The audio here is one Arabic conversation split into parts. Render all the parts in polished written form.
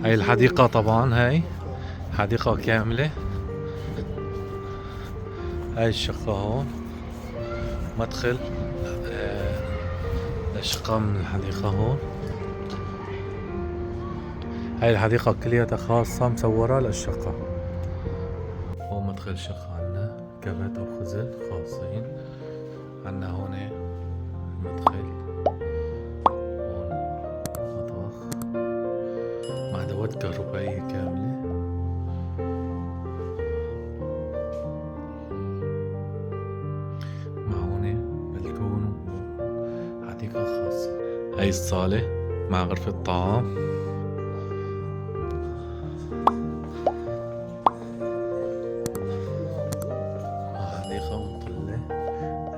هاي الحديقة طبعا، هاي حديقة كاملة. هاي الشقة هون مدخل للشقة من الحديقة هون. هاي الحديقة كلياتها خاصة مصورة للشقة. هون مدخل الشقة، عنا كبت أو خزل خاصين. عنا هون المدخل، هون مطبخ مع أدوات كهربائية كاملة. مع هون بلكون وحديقة خاصة. هاي الصالة مع غرفة طعام. حديقة مطلة.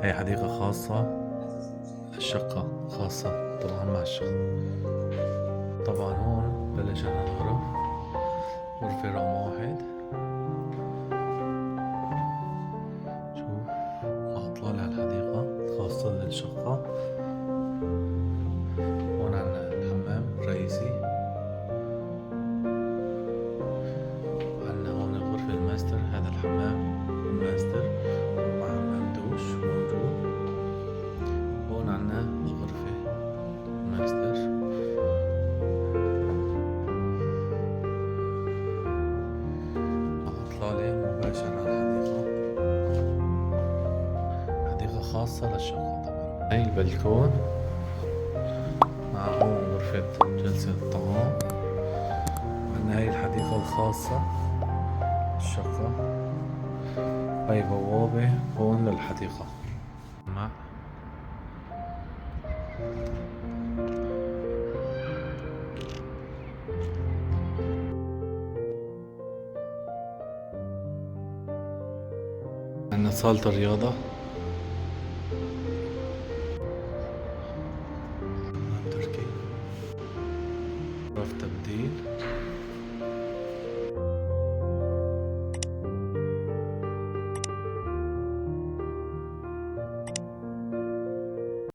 هي حديقة خاصة، الشقة خاصة طبعا مع الشقة. طبعا هون بلش على الغرف، غرفة رقم 1. شوف مع إطلالة على الحديقة الخاصة للشقة. هون عنا الحمام الرئيسي. عنا هون الغرفة الماستر، هذا الحمام الماستر ومع حمام دوش موجود. هون عنا الغرفة الماستر. إطلالة مباشرة على الحديقة، حديقة خاصة للشقة طبعا. هاي البلكون مع هون غرفة جلسة الطعام. وعنا هاي الحديقة الخاصة الشقة. هاي بوابة هون للحديقة. مع عنا صالة الرياضة، تركي، غرف تبديل.